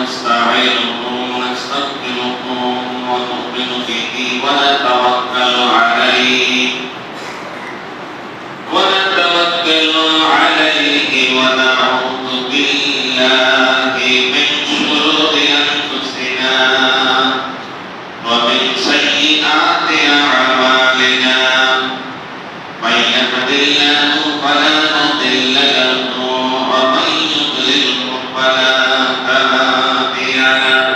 ونستعينه ونستغفره ونؤمن به ونتوكل عليه ونعوذ بالله من شرور أنفسنا ومن سيئات أعمالنا من يهد الله فلا مضل له ومن يضلل فلا هادي له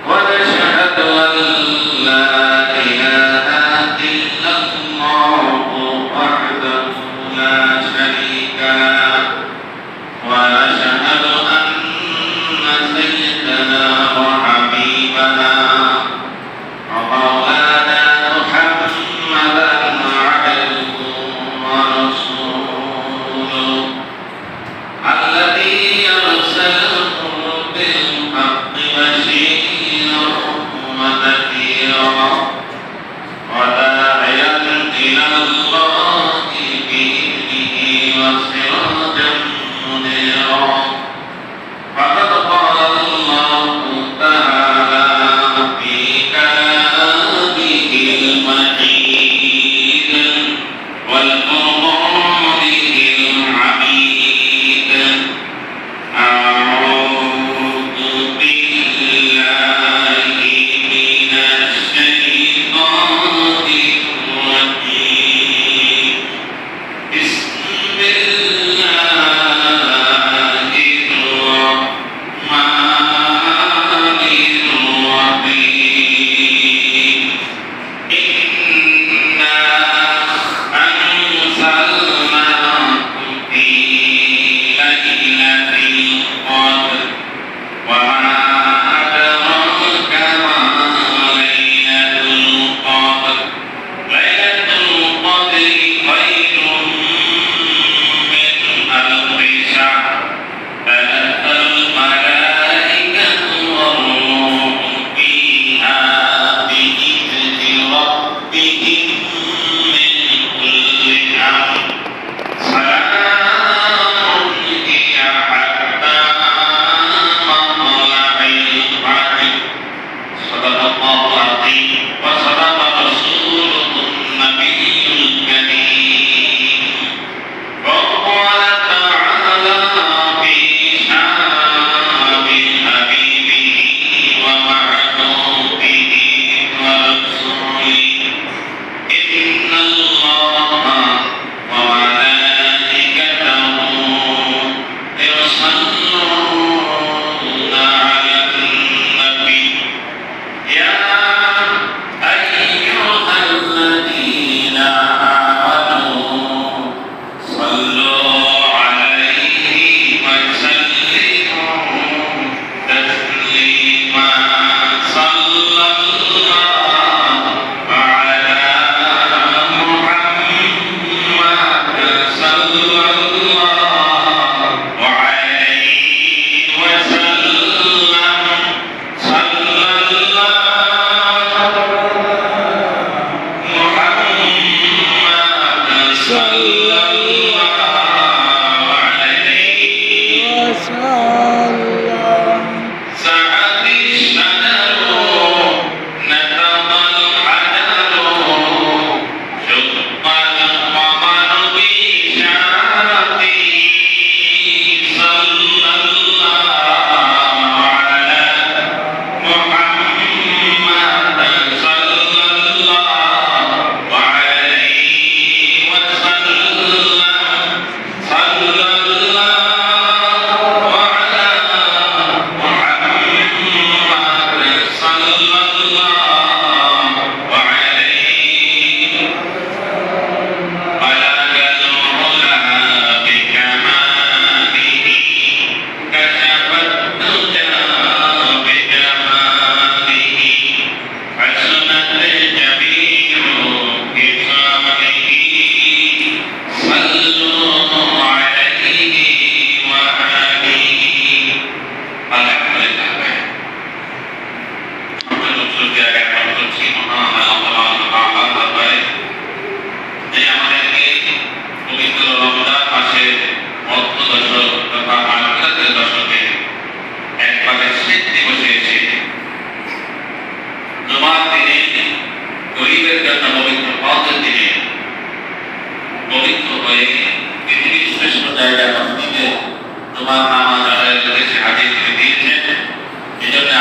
ونشهد أن لا إله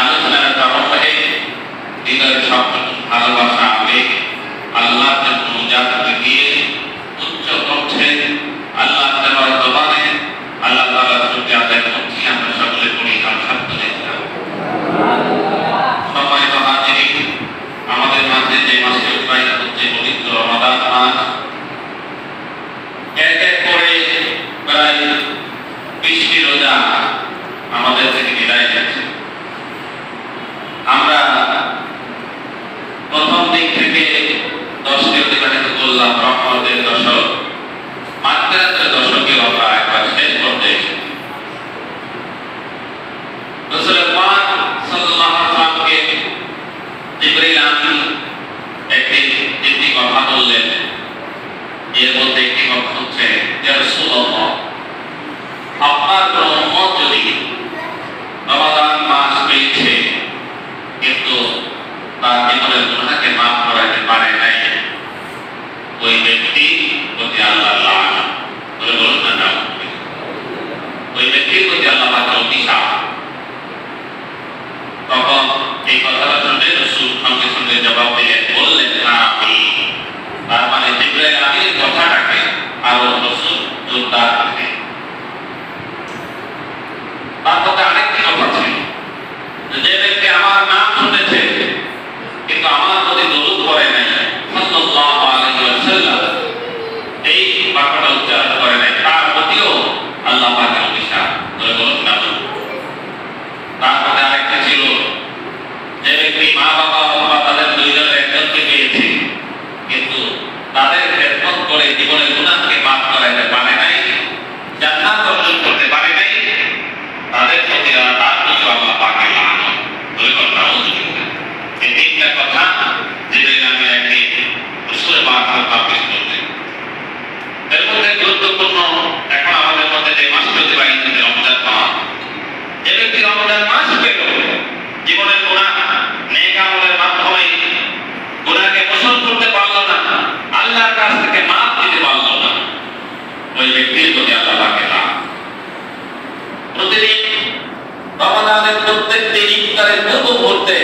আলোচনার প্রারম্ভে হৃদয়ের সব ভালোবাসা আবেগ আল্লাহর জন্য জানতে গিয়ে উচ্চ কণ্ঠে আল্লাহ তাআলার দরবারে আল্লাহ তাআলার শুকরিয়া আদায় করছি। আমরা সকলে পড়ি আলহামদুলিল্লাহ। সম্মানিত হাজিরিন, আমাদের মাঝে যে মাসে অতিবাহিত হচ্ছে পবিত্র রমাদান মাস, এক এক করে প্রায় 20টি রোজা আমাদের থেকে বিদায় নিচ্ছে। আমরা প্রথম দিক থেকে 10টি অতিবাহিত করলাম, রহমতের দশক, মাগফিরাতের দশকেও আমরা একবার শেষ করতে এসেছি। রাসূল পাক সাল্লাল্লাহু আলাইহি ওয়াসাল্লামকে জিবরাইল আমিন একটি তিনটি কথা বললেন। এর মধ্যে একটি কথা হচ্ছে, ইয়া রাসূলুল্লাহ, আপনার কোন উম্মত যদি রমাদান মাস পেয়েছে কিন্তু তার জীবনের গুনাহকে মাফ করাতে পারে নাই, ওই ব্যক্তি প্রতি আল্লাহ লানত করে বলুন না নাম, ওই ব্যক্তির প্রতি আল্লাহ পাকের অভিশাপ। তখন এই কথাটা শুনে রাসূল সঙ্গে সঙ্গে জবাব দিলেন, বললেন আমিন। তার মানে জিবরাইল আমিনের কথাটাকে আরো রাসূল জোরদার করলেন। তার মধ্যে আরেকটি কথা ছিল, যে ব্যক্তি আমার নাম শুনেছে কিন্তু আমার প্রতি দরুদ পড়ে নাই, সাল্লাল্লাহু আলাইহি ওয়াসাল্লাম এই বাক্যটা উচ্চারণ করে নাই, তার প্রতিও আল্লাহ পাকের অভিশাপ করে বলুন না। তারপরে আরেকটা ছিল, যে ব্যক্তি মা বাবা অথবা তাদের দুইজনের একজনকে পেয়েছে কিন্তু তাদের খেদমত করে জীবনের গুনাহকে মাফ করাইতে পারে নাই, জান্নাত অর্জন করতে পারে নাই, তাদের প্রতি তার প্রতি আল্লাহ পাকের লানত করে নাউযুবিল্লাহ। এই তিনটা কথা জিবরাইল আমিন একটি রাসূলের মারফত পাবলিশ করলেন। এর মধ্যে গুরুত্বপূর্ণ এখন আমাদের মধ্যে যে মাসটি অতিবাহিত হচ্ছে রমজান মাস, যে ব্যক্তি রমজান মাস পেল, জীবনের গুনাহ নেক আমলের মাধ্যমে গুনাহকে মোচন করতে পারলো না, আল্লাহর কাছ থেকে মাফ দিতে পারলো না, ওই ব্যক্তির প্রতি আল্লাহ পাকের লানত। প্রতিদিন রমাদানের প্রত্যেকটি ইফতারের পূর্ব মুহূর্তে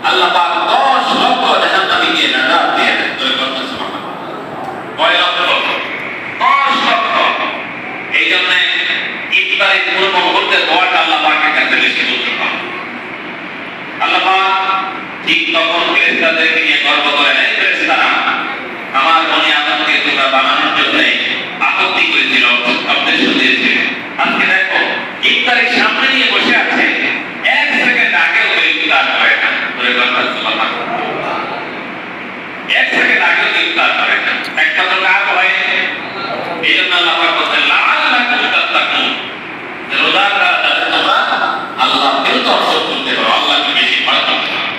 আল্লাহ পাক 10 লক্ষ জাহান্নামীকে নাজাত দিয়ে দেন। কয় লক্ষ? 10 লক্ষ। এই জন্য ইফতারের পূর্ব মুহূর্তে দোয়াটা আল্লাহ পাকের কাছে বেশি কবুল হয়। আল্লাহ পাক ঠিক তখন ফেরেশতাদেরকে নিয়ে গর্ব করেন, এই ফেরেশতারা আমার বনি আদমকে তোমরা বানানোর জন্য আপত্তি করেছিল, উদ্দেশ্য দিয়েছিল। আজকে দেখো ইফতারের সামনে নিয়ে বসে আছে, 1 সেকেন্ড আগেও ইফতার করে না, বলে কথা সুবহানাল্লাহ। 1 সেকেন্ড আগেও ইফতার করে না, একটা তো কাজ হয়। এই জন্য আল্লাহ পাক বলেন, লাআল্লাকুম তাত্তাকুন, রোজাটা যাতে তোমরা আল্লাহর বিরুদ্ধে অর্জন করতে পারো, আল্লাহকে বেশি ভয় করতে পারো।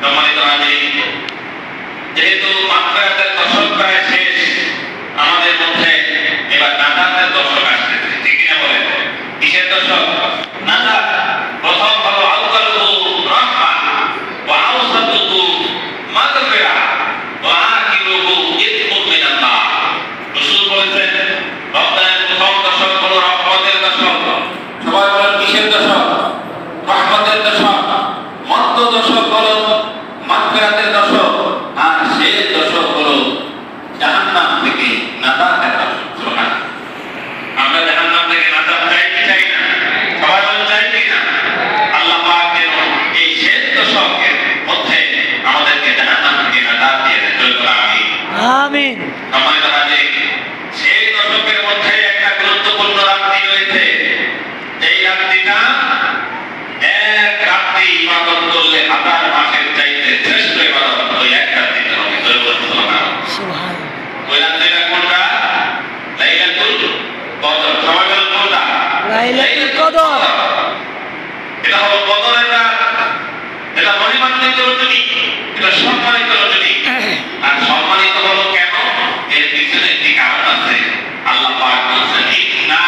সম্মানিত হাজিরিন, যেহেতু মাগফিরাতের দশক প্রায় শেষ, আমাদের মধ্যে এবার নাজাতের দশক আসছে, ঠিক কিনা বলেন? কিসের দশক? নাজাত। প্রথম হলো আউয়ালুহু রাহমা ওয়া আওসাতুহু মাগফিরা ওয়া আখিরুহু ইতকুম মিনাল্লাহ। রাসূল বলেছেন, রমজানের প্রথম দশক হলো রহমতের দশক। সবাই বলেন কিসের দশক? রহমতের দশক। মধ্য দশক হলো মাগফিরাতের দশক, আর শেষ দশক হলো জাহান্নাম থেকে নাজাতের দশক। সুবহানাল্লাহ। আমরা জাহান্নাম থেকে নাজাত চাই কি চাই না? সবাই বলেন চাই কি না? আল্লাহ পাক যেন এই শেষ দশকের মধ্যে আমাদেরকে জাহান্নাম থেকে নাজাত দিয়ে দেন। আমিন আমিন। সম্মানিত হাজিরিন, সেই দশকের মধ্যে একটা গুরুত্বপূর্ণ রাত্রি রয়েছে। এই রাত্রিটা এক রাত্রি ইবাদত করলে 1000 মাসের চাইতে শ্রেষ্ঠ ইবাদত ওই এক রাত্রিতে হবে। সুবহানাল্লাহ। ওই রাত্রিটা কোনটা? লাইলাতুল কদর। সবাই বলেন কোনটা? লাইলাতুল কদর। এটা হলো কদরের রাত, এটা মহিমান্বিত রজনী, এটা সম্মানিত রজনী। আর সম্মানিত হলো কেন? এর পিছনে একটি কারণ আছে। আল্লাহ পাক বলেছেন, ইন্না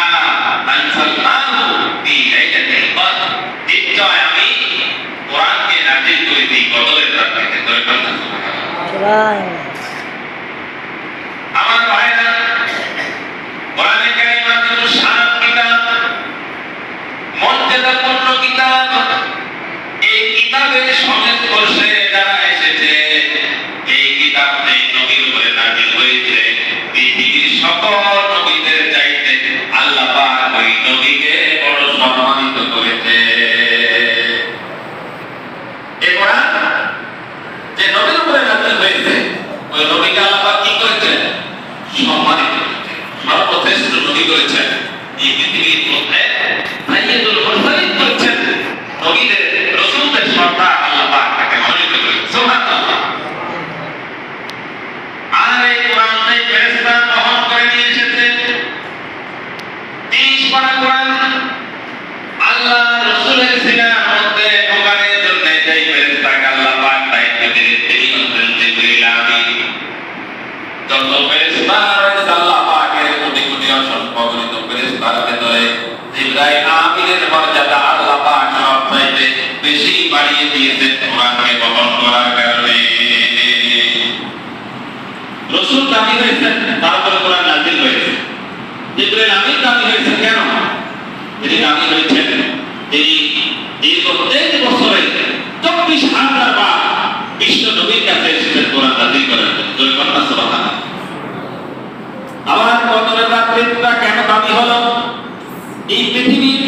আনসালনাহু ফি লাইলাতিল কদর। নিশ্চয় আমি কোরআনকে নাযিল করেছি কদরের রাতে। সুবহানাল্লাহ। আমার ভাইরা, কোরআনে কারীম শান কিতাব, মর্যাদাপূর্ণ কিতাব, সকল নবীদের চাইতে আল্লাহ পাক ওই নবীকে বড় সম্মানিত করেছে। এই কোরআন যে নবীর উপরে নাযিল হয়েছে ওই নবীকে আল্লাহ পাক কি করেছেন? সম্মানিত করেছেন, সর্বশ্রেষ্ঠ নবী করেছেন। এই পৃথিবীর মধ্যে সাইয়্যিদুল মুরসালিন করেছেন, নবীদের রাসূলদের সর্দার আল্লাহ পাক তাকে মনোনীত করেছেন। সুবহানাল্লাহ। আর এই কোরআনকে ফেরেশতা বহন করে নিয়ে এসেছে। 30 পারা কোরআন আল্লাহ রাসূলের সিনার মধ্যে ঢোকানোর জন্য যেই ফেরেশতাকে আল্লাহ পাক দায়িত্ব দিলেন তিনি হলেন জিবরিল আমিন। যত ফেরেশতা রয়েছে আল্লাহ পাকের কোটি কোটি অসংখ্য গণিত ফেরেশতার ভিতরে জিবরাইল আমিনের মর্যাদা আল্লাহ পাক সবচাইতে বেশি বাড়িয়ে দিয়েছেন কোরআনকে বহন করার কারণে। রাসূল দাবি হয়েছেন, তারপরে কোরআন নাযিল হয়েছে। জিবরাইল আমিন দাবি হয়েছেন কেন? তিনি দাবি হয়েছেন তিনি দীর্ঘ 23 বছরে 24,000 বার বিশ্ব নবীর কাছে এসেছেন কোরআন নাযিল করার জন্য। জয় কন্যা সুবহানাল্লাহ। আবার কদরের রাত্রিটা কেন দাবি হলো? এই পৃথিবীর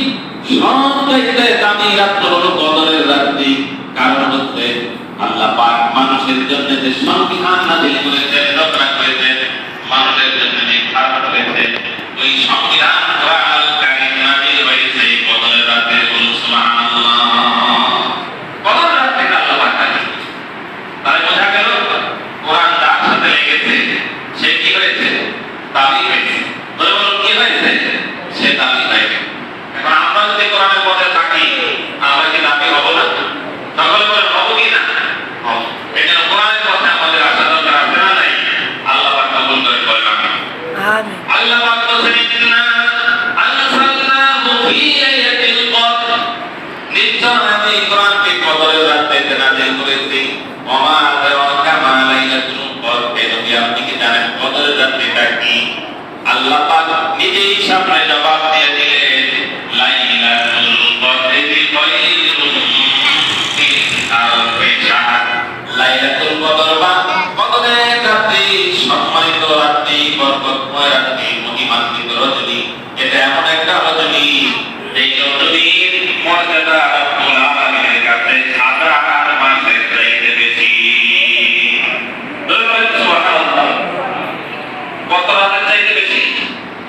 সবচাইতে দামি রাত্র হলো কদরের রাত্রি। কারণ হচ্ছে আল্লাহ পাক মানুষের জন্য যে সংবিধান নাযিল করেছেন, রচনা করেছেন, মানুষের জন্য নির্ধারণ করেছেন, ওই সংবিধান কোরআনুল কারীম নাযিল হয়েছে এই কদরের রাতে। সুবহানাল্লাহ। কদরের রাতে আল্লাহ পাক নাযিল করেছেন। তাহলে বোঝা গেল কোরআন যার সাথে লেগেছে সে কি হয়েছে? দাবি হয়েছে। বলুন কি হয়েছে? সে দাবি হয়েছে। এখন আমরা যদি কোরআনের পথে থাকি আমরা কি দাবি হব না? সকলে বলেন হব কি না? হব। এই জন্য কোরআনের পথে আমাদের আসা দরকার আছে না নাই? আল্লাহ পাক কবুল করে বলেন আমিন। আল্লাহ পাক বলেন ইন্না আনসালনাহু ফি লাইলাতিল কদর। নিশ্চয় আমি কোরআনকে কদরের রাতে নাযিল করেছি। ওয়া মা আদরাকা মা লাইলাতুল কদর। এই নবী আপনি কি জানেন কদরের রাতটা কি? আল্লাহ পাক নিজেই সামনে জবাব দিয়ে দিলেন লাইলাতুল কদরি খায়রুম মিন আলফি শাহর। লাইলাতুল কদর বা কদরের রাত্রি সম্মানিত রাত্রি, বরকতময় রাত্রি, মহিমান্বিত রজনী। এটা এমন একটা রজনী এই রজনীর মর্যাদা রব্বুল আলামিনের কাছে হাজার মাসের চাইতে বেশি। সুবহানাল্লাহ। কত রাতের চাইতে বেশি?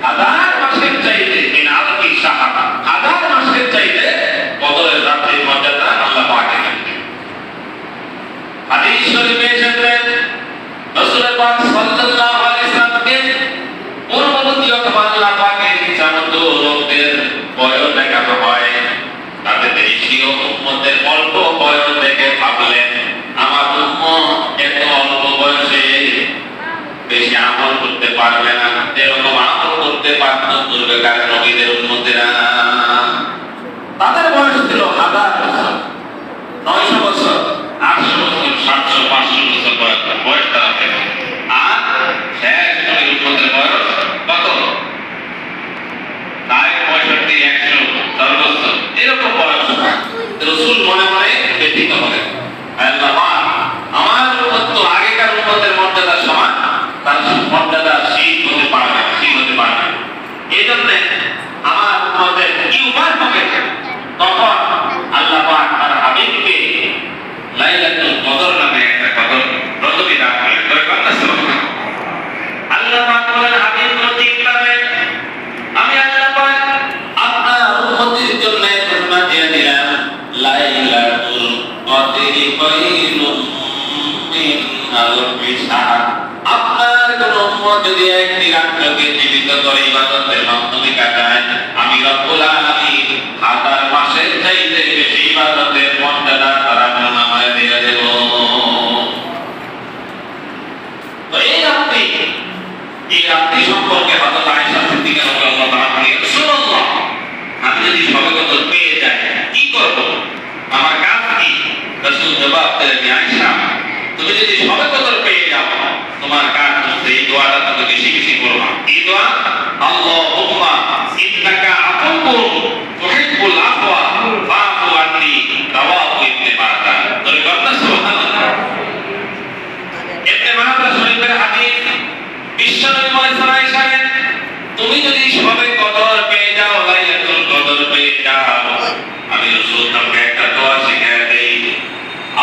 হাজার মাসের চাইতে। মিন আলফি শাহর, হাজার মাসের চাইতে কদরের রাত্রির মর্যাদা আল্লাহ পাকের কাছে। হাদিস শরীফে এসেছে রাসূল পাক সাল্লাল্লাহু আলাইহি সাল্লামকে পূর্ববর্তী অথবা আল্লাহ পাকের ইচ্ছামতো লোকদের বয়স দেখানো হয়। তাতে তিনি স্বীয় উম্মতের অল্প বয়স দেখে ভাবলেন আমার উম্মত এত অল্প বয়সে বেশি আমল করতে পারবে না, এরকম আমল করতে পারত পূর্বেকার নবীদের উম্মতেরা। তাদের বয়স ছিল 1000 বছর, 900 বছর, 800 বছর, 700, 500 বছর বয়স তারা পেল। আর শেষ নবীর উম্মতের বয়স কত? 65, 100 সর্বোচ্চ এরকম বয়স। রাসূল মনে মনে ব্যথিত হলেন, আল্লাহ আমার উম্মত তো আগেকার উম্মতের মর্যাদার সমান, তার মর্যাদা শীত হতে পারে না, শীত হতে পারে না। এই জন্য আমার উম্মতের কি উপায় হবে? তখন আল্লাহ পাক তার হাবিবকে লাইলাতুল কদর নামে একটা কদর রজনী দান করলেন। আল্লাহ পাক বলেন হাবিব প্রতীক নামে আমি আল্লাহ পাক আপনার উম্মতের জন্য ঘোষণা দিয়ে দিলাম লাইলাতুল কদরি খায়রুম মিন আলফি শাহর। আপনার কোন উম্মত যদি একটি রাত্রকে জীবিত করে ইবাদতের মাধ্যমে কাটায় আমি রব্বুল আলামিন 1000 মাসের চাইতে বেশি ইবাদতের মর্যাদা তার আমলনামায় দিয়ে দেব। তো এই রাত্রি সম্পর্কে হযরত আয়েশা সিদ্দিকা রাদিয়াল্লাহু তাআলা বলেন রাসূলুল্লাহ আমি যদি শবে কদর পেয়ে যাই কি করব? আমার কাজ কি? রাসূল জবাব দিলেন আয়েশা তুমি যদি শবে কদর পেয়ে যাও তোমার কাজ হচ্ছে এই দোয়াটা তুমি বেশি বেশি করবা। এই দোয়া আল্লাহুম্মা ইন্নাকা আফুউন তুহিব্বুল আফওয়া ফাআফু আন্নী রাওয়াহু ইবনে মাজাহ। বলে বলনা সুবহানাল্লাহ। ইবনে মাজাহ শরীফের হাদিস বিশ্বনবী মুহাম্মদ সাল্লাল্লাহু আলাইহি ওয়াসাল্লাম আমি রাসূল তাকে একটা দোয়া শিখিয়ে দেই,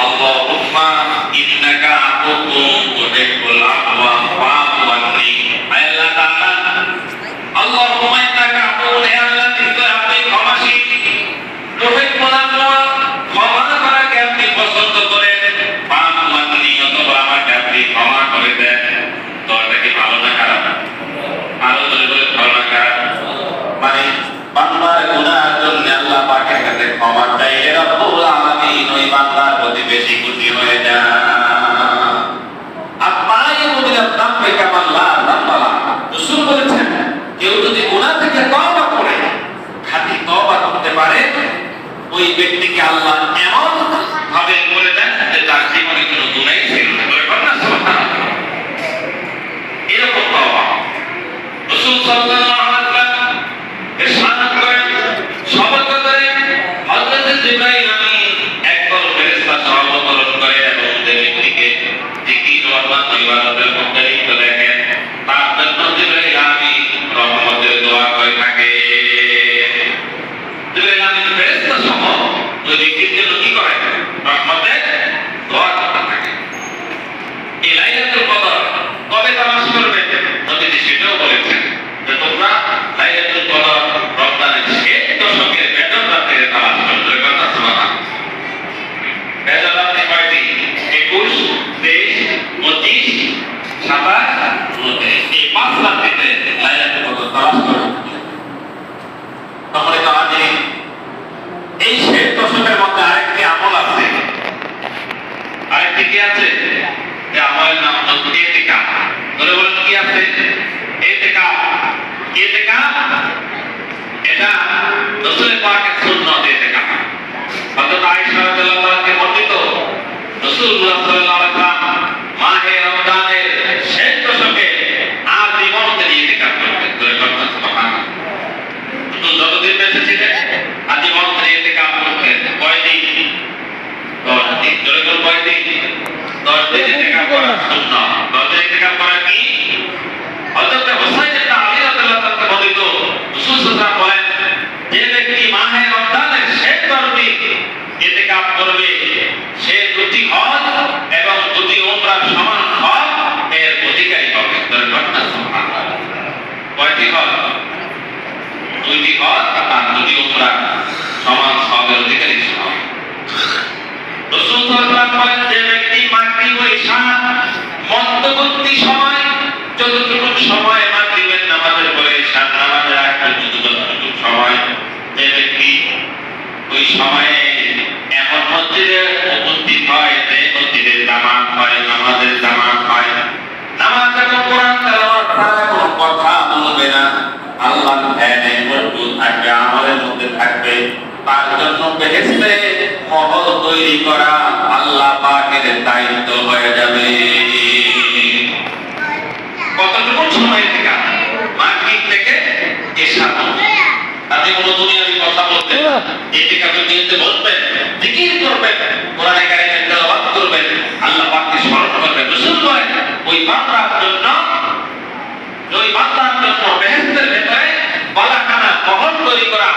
আল্লাহুম্মা ইন্নাকা আফুউন তুহিব্বুল আফওয়া ফা'ফু আন্নি। আল্লাহ তাআলা, আল্লাহুম্মা ইন্নাকা আফুউন, হে আল্লাহ নিশ্চয় আপনি ক্ষমাশীল, তুহিব্বুল আফওয়া, ক্ষমা করাকে আপনি পছন্দ করেন, ফা'ফু আন্নি, অতঃপর আমাকে আপনি ক্ষমা করে দেন। তো এটা কি ভালো না খারাপ? আরো ধরে ধরে ভালো না খারাপ? মানে বান্দার গুনাহের জন্য আল্লাহ পাকের কাছে ক্ষমা চাইলে রব্বুল আলামিন ওই বান্দার প্রতি বেশি খুশি হয়ে যান। আত-তাইয়্যিবুল যামবি কামান লা যামবা লাহু। রাসূল বলেছেন, কেউ যদি গুনাহ থেকে তওবা করে, খাঁটি তওবা করতে পারে, ওই ব্যক্তিকে আল্লাহ এমন ভাবে করে দেন যে তার জীবনে কোনো গুনাহই ছিল না। বলেন না সুবহানাল্লাহ। এরকম তওবা রাসূল সাল্লাল্লাহু আলাইহি ওয়াসাল্লাম ইরশাদ করেন, শপথ করে হযরত জিবরাইল আমিন একদল ফেরেশতা সহ অবতরণ করে এবং যে ব্যক্তিকে জিকির রহমান ইবাদতের মধ্যে লিপ্ত দেখেন, তার জন্য জিবরাইল আমিন রহমতের দোয়া করে থাকে। জিবরাইল আমিন ফেরেশতা সহ ওই ব্যক্তির জন্য কি করে? রহমতের দোয়া করতে থাকে। এই লাইলাতুল কদর কবে তালাশ করবে? নবীজি সেটাও বলেছেন যে তোমরা লাইলাতুল কদর রমজানের শেষ দশকের বেজর রাতে তালাশ করবে। কথা সুবহানাল্লাহ। বেজর রাতে কয়টি? 21, 23, 25, 27, 29, এই 5 রাতে লাইলাতুল কদর তালাশ করবে। তাহলে কাজে এই শেষ দশকের মধ্যে আরেকটি আমল আছে। আরেকটি কি আছে? যে আমলের নাম হচ্ছে ইতিকাফ। ধরে বলেন কি আছে? ইতিকাফ। ইতিকাফ এটা রাসূল পাকের সুন্নাত। ইতিকাফ হযরত আয়েশা রাদিয়াল্লাহু আনহা বর্ণিত, রাসূলুল্লাহ সাল্লাল্লাহু আলাইহি ওয়াসাল্লাম মাহে রমজানের শেষ দশকে আজীবন তিনি ইতিকাফ করতেন। ধরে বলেন সুবহানাল্লাহ। যতদিন বেঁচে ছিলেন আজীবন তিনি ইতিকাফ করতেন। কয়দিন? 10 দিন। ধরে বলেন কয়দিন? 10 দিন ইতিকাফ করা সুন্নাত। 10 দিন ইতিকাফ করা কি? হযরত হুসাইন ইবনে আলী রাদিয়াল্লাহু আনহু বর্ণিত, রাসূল সাল্লাল্লাহু আলাইহি ওয়াসাল্লাম বলেন, যে ব্যক্তি মাহে রমজানের শেষ 10 দিন ইতিকাফ করবে, সে 2টি হজ এবং 2টি উমরার সমান হজ এর অধিকারী হবে। সুবহানাল্লাহ। কয়টি হজ? 2টি হজ আর 2টি উমরা সমান সওয়াবের অধিকারী হবে। রাসূল সাল্লাল্লাহু আলাইহি ওয়াসাল্লাম বলেন, যে ব্যক্তি মাগরিব ও ইশা মধ্যবর্তী সময়, যতটুকু সময় মাগরিবের নামাজের পরে ইশার নামাজের আগ পর্যন্ত যতটুকু সময়, যে ব্যক্তি ওই সময়ে এমন মসজিদে উপস্থিত হয় যে মসজিদের জামাত হয়, নামাজের জামাত হয়, নামাজ এবং কোরআন তেলাওয়াত ছাড়া কোনো কথা বলবে না, আল্লাহর ধ্যানে মশগুল থাকবে, আমলের মধ্যে থাকবে, তার জন্য বেহেশতে মহল তৈরি করা আল্লাহ পাকের দায়িত্ব হয়ে যাবে। কতটুকু সময় থেকে? মাগরিব থেকে ইশা পর্যন্ত। তাতে কোনো দুনিয়াবি কথা বলবেন না, ইতিকাফের নিয়তে বলবেন, জিকির করবেন, কোরআনে কারিমের তেলাওয়াত করবেন, আল্লাহ পাককে স্মরণ করবেন। রাসূল বলেন, ওই বান্দার জন্য বেহেশতের ভেতরে বালাখানা মহল তৈরি করা